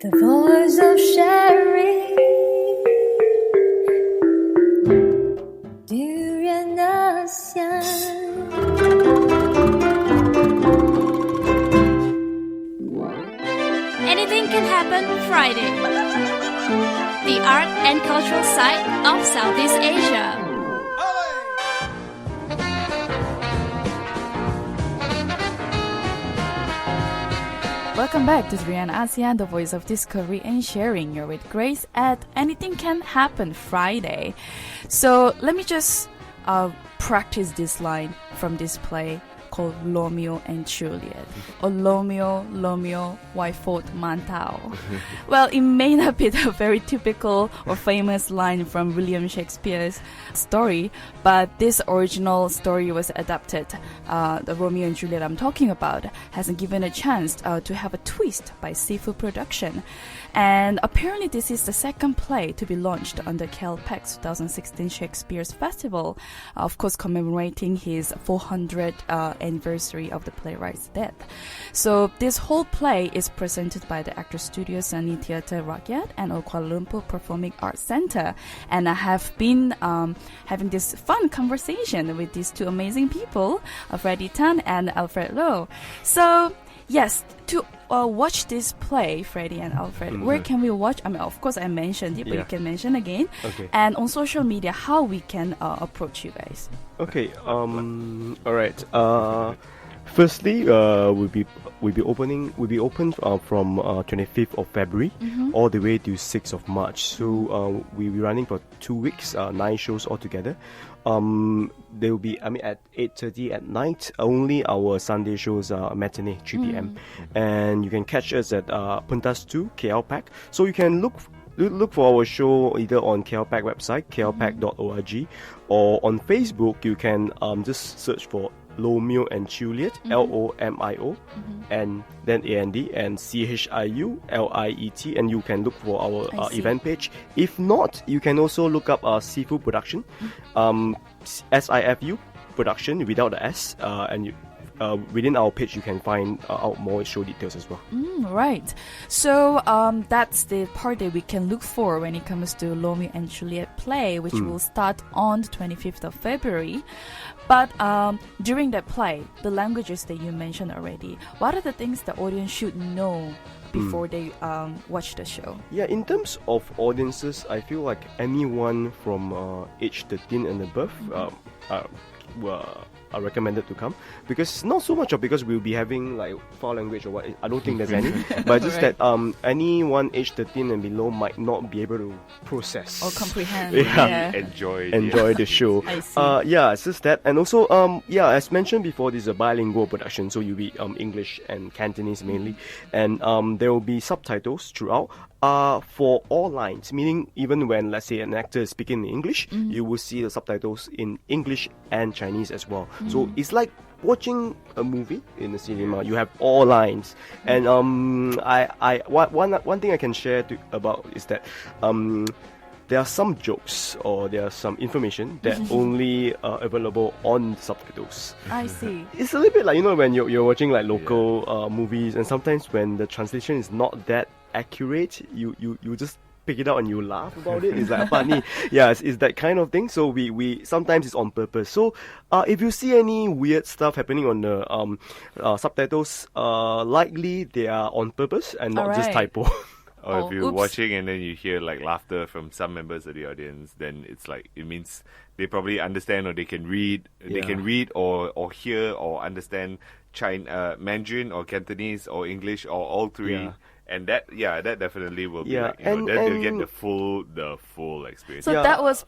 The voice of sharing. Durian Asian. Anything can happen Friday. The art and cultural side of Southeast Asia. Welcome back to Durian ASEAN, the voice of discovery and sharing. You're with Grace at Anything Can Happen Friday. So let me just practice this line from this play called Romeo and Juliet. Or Romeo, why fought Mantau? Well, it may not be the very typical or famous line from William Shakespeare's story, but this original story was adapted. The Romeo and Juliet I'm talking about hasn't given a chance to have a twist by Sifu production. And apparently this is the second play to be launched under KLPAC's 2016 Shakespeare's Festival, of course commemorating his 400th anniversary of the playwright's death. So this whole play is presented by the Actors Studios and Theatre Rakyat and Kuala Lumpur Performing Arts Centre. And I have been having this fun conversation with these two amazing people, Freddy Tan and Alfred Low. So yes, to watch this play, Freddy and Alfred, where can we watch? I mean, of course, I mentioned it, but you can mention again. Okay. And on social media, how we can approach you guys. Okay. All right. Firstly, we'll be open from 25th of February all the way to 6th of March. So we'll be running for 2 weeks, 9 shows altogether. They will be, at 8:30 at night. Only our Sunday shows are matinee, 3 p.m. And you can catch us at Pentas 2, KLPAC. So you can look for our show either on KLPAC website, klpac.org, or on Facebook. You can just search for Romeo and Juliet, Lomio, and then AND and CHIULIET, and you can look for our event page. If not, you can also look up Sifu production, SIFU production without the S, and you, within our page you can find out more show details as well. Right. So that's the part that we can look for when it comes to Romeo and Juliet play, which will start on the 25th of February. But during that play, the languages that you mentioned already, what are the things the audience should know before they watch the show? Yeah, in terms of audiences, I feel like anyone from age 13 and above are recommended to come, because not so much because we'll be having like foul language or what. I don't think there's any, but just that anyone age 13 and below might not be able to process or comprehend, enjoy the show. I see. It's just that, and also as mentioned before, this is a bilingual production, so you'll be English and Cantonese mainly, and there will be subtitles throughout. For all lines, meaning even when, let's say, an actor is speaking in English, you will see the subtitles in English and Chinese as well. So it's like watching a movie in the cinema. You have all lines, and one thing I can share about is that there are some jokes or there are some information that only available on the subtitles. I see. It's a little bit like, when you're watching like local movies, and sometimes when the translation is not that accurate, you just pick it out and you laugh about it. It's like funny. It's that kind of thing. So we sometimes it's on purpose. So if you see any weird stuff happening on the subtitles, likely they are on purpose and not just typo. Or if you're watching and then you hear like laughter from some members of the audience, then it's like, it means they probably understand, or they can read. They can read or hear or understand Mandarin or Cantonese or English or all three. And that definitely will be then they'll get the full experience. So that was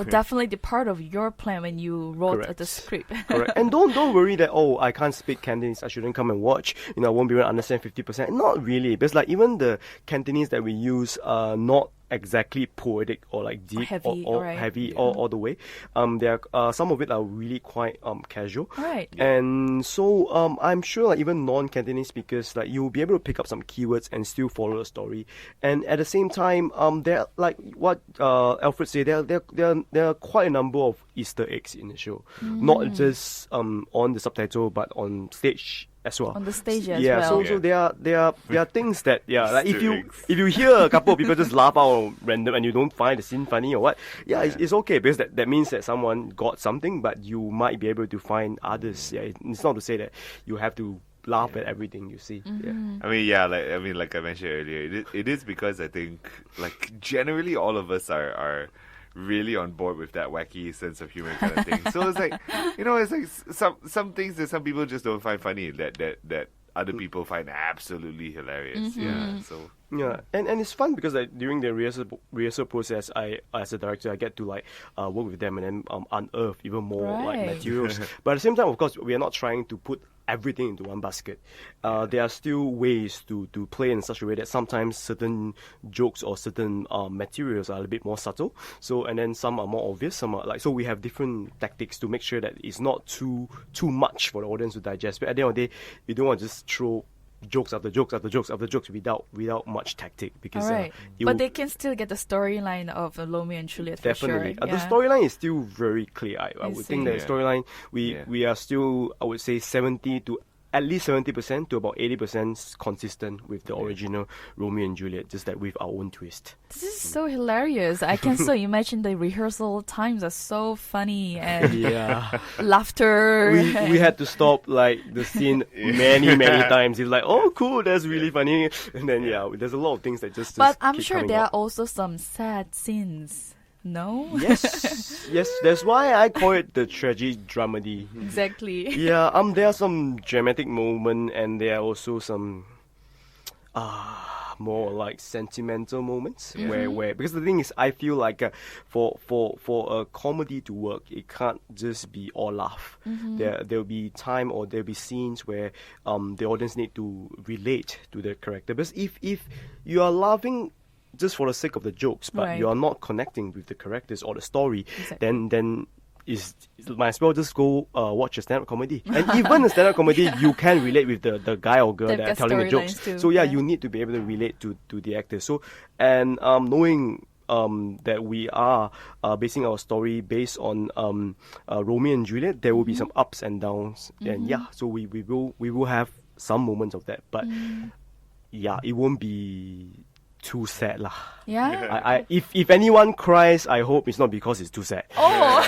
definitely the part of your plan when you wrote the script. Correct. And don't worry that, I can't speak Cantonese, I shouldn't come and watch. I won't be able to understand 50%. Not really, because like even the Cantonese that we use are not exactly poetic or like deep or heavy all the way. There are some of it are really quite casual. Right. And so I'm sure like even non-Cantonese speakers, like you'll be able to pick up some keywords and still follow the story. And at the same time, there, like what Alfred said, there are quite a number of Easter eggs in the show, not just on the subtitle but on stage as well. On the stage as Yeah, well. so there are things that like if Easter you eggs. if you hear a couple of people just laugh out random and you don't find the scene funny or what, it's okay because that means that someone got something, but you might be able to find others. Yeah, it's not to say that you have to laugh at everything you see. Mm-hmm. Yeah. Like I mentioned earlier, it is because I think like generally all of us are really on board with that wacky sense of humor kind of thing. So it's like, it's like some things that some people just don't find funny that other people find absolutely hilarious. Yeah. So Yeah, and it's fun because like during the rehearsal process, I as a director I get to like work with them and then unearth even more like Right. materials. But at the same time, of course, we are not trying to put everything into one basket. There are still ways to play in such a way that sometimes certain jokes or certain materials are a bit more subtle. So and then some are more obvious. Some are so we have different tactics to make sure that it's not too much for the audience to digest. But at the end of the day, we don't want to just throw jokes after jokes after jokes after jokes without much tactic because All right. it But will- they can still get the storyline of Romeo and Juliet for definitely sure. the storyline is still very clear. I would think that see. the storyline Yeah. we are still, I would say, 70 to at least 70% to about 80% consistent with the original Romeo and Juliet, just that with our own twist. This is so hilarious. I can so imagine the rehearsal times are so funny and Yeah. laughter. we had to stop like the scene many times. It's like, oh cool, that's really funny. And then there's a lot of things that just But I'm keep sure coming there are up. also some sad scenes. No? Yes, that's why I call it the tragic dramedy. Exactly. Yeah, there are some dramatic moments and there are also some more like sentimental moments where because the thing is I feel like for a comedy to work, it can't just be all laugh. There'll be time or there'll be scenes where the audience need to relate to the character, because if you are laughing just for the sake of the jokes, but Right. you are not connecting with the characters or the story, Exactly. then might as well just go watch a stand-up comedy. And even a stand-up comedy, you can relate with the guy or girl They've that are got telling the jokes. storylines too, So yeah. you need to be able to relate to the actors. So and knowing that we are basing our story based on Romeo and Juliet, there will be some ups and downs, and so we will have some moments of that, but it won't be too sad lah. Yeah? If anyone cries, I hope it's not because it's too sad. Oh!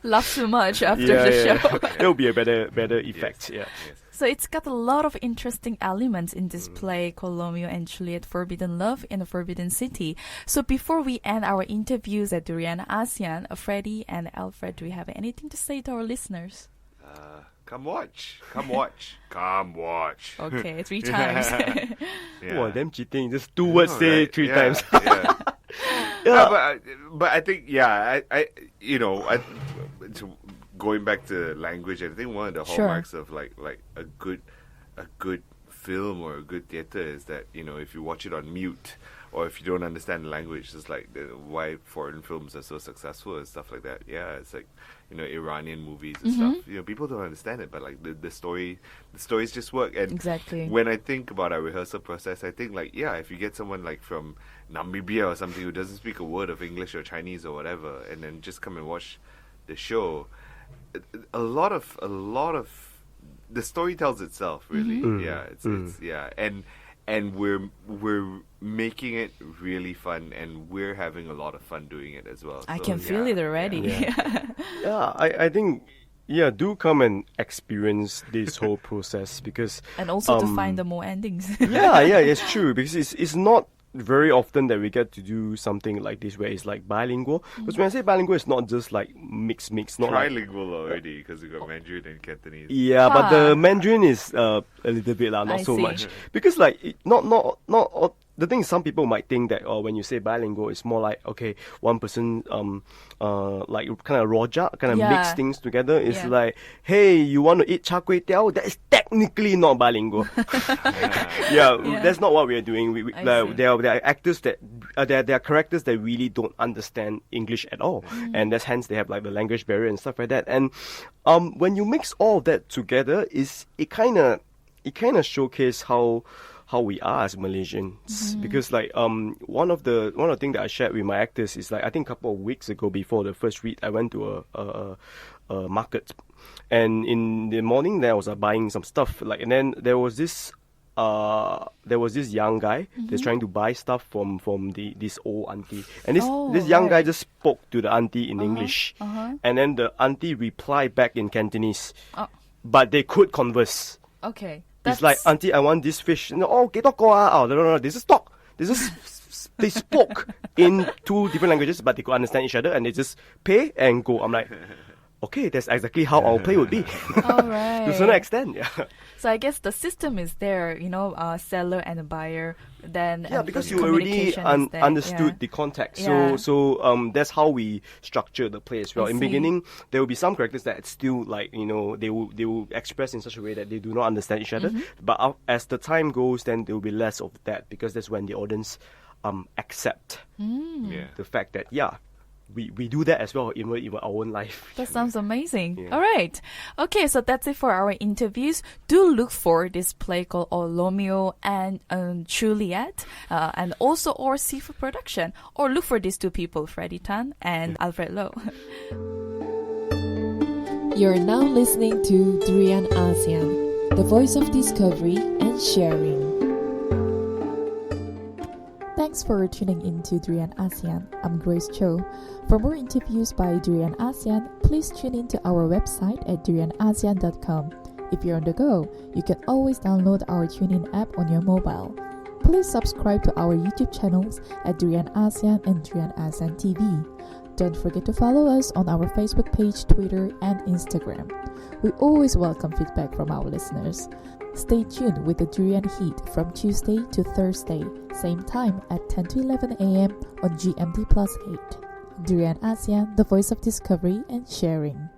Laugh too much after the show. There will be a better effect. Yeah. So it's got a lot of interesting elements in this play called Romeo and Juliet, Forbidden Love in a Forbidden City. So before we end our interviews at Durian ASEAN, Freddy and Alfred, do we have anything to say to our listeners? come watch, come watch, come watch. Okay, 3 times. Yeah. Wow, damn cheating. Just 2 words say Right, 3 yeah, times. Yeah. Yeah. But I think it's going back to language, I think one of the Sure. hallmarks of like a good film or a good theater is that if you watch it on mute or if you don't understand the language, it's like why foreign films are so successful and stuff like that. Yeah, it's like Iranian movies and stuff. People don't understand it, but like the stories just work. And Exactly. when I think about our rehearsal process, I think like if you get someone like from Namibia or something who doesn't speak a word of English or Chinese or whatever, and then just come and watch the show, a lot of the story tells itself, really. Yeah, it's and we're making it really fun, and we're having a lot of fun doing it as well. I So, can feel it already. Yeah, I think, do come and experience this whole process because... And also to find the more endings. yeah, it's true because it's not very often that we get to do something like this where it's like bilingual. Because when I say bilingual, it's not just like mix, not like... trilingual already because we got Mandarin and Cantonese. Yeah, but the Mandarin is a little bit not I so see. much because like the thing is, some people might think that when you say bilingual, it's more like one person like kind of rojak, kind of mix things together. It's Yeah. like, hey, you want to eat char kway teow? That is technically not bilingual. yeah, that's not what we are doing. I see. There are actors that there are characters that really don't understand English at all, and that's hence they have like the language barrier and stuff like that. And when you mix all of that together, it kind of showcase how we are as Malaysians, because like one of the things that I shared with my actors is like, I think a couple of weeks ago before the first read, I went to market, and in the morning there I was buying some stuff. And then there was this young guy that's trying to buy stuff from this old auntie, and this young guy just spoke to the auntie in English, and then the auntie replied back in Cantonese, but they could converse. Okay. It's like, auntie, I want this fish. No, no, this is talk. They spoke in two different languages, but they could understand each other, and they just pay and go. I'm like, okay, that's exactly how our play would be. All right. To a certain extent, yeah. So I guess the system is there, seller and a buyer. Then because you already understood the context. So that's how we structure the play as well. In beginning, there will be some characters that still they will express in such a way that they do not understand each other. But as the time goes, then there will be less of that, because that's when the audience accept the fact that we do that as well, even in our own life. That sounds amazing. Yeah. All right. Okay, so that's it for our interviews. Do look for this play called Romeo and Juliet, and also our Sifu production. Or look for these two people, Freddy Tan and Alfred Low. You're now listening to Durian ASEAN, the voice of discovery and sharing. Thanks for tuning in to Durian ASEAN. I'm Grace Chiu. For more interviews by Durian ASEAN, please tune in to our website at durianasean.com. If you're on the go, you can always download our TuneIn app on your mobile. Please subscribe to our YouTube channels at Durian ASEAN and Durian ASEAN TV. Don't forget to follow us on our Facebook page, Twitter, and Instagram. We always welcome feedback from our listeners. Stay tuned with the Durian Heat from Tuesday to Thursday, same time at 10 to 11 a.m. on GMT Plus 8. Durian ASEAN, the voice of discovery and sharing.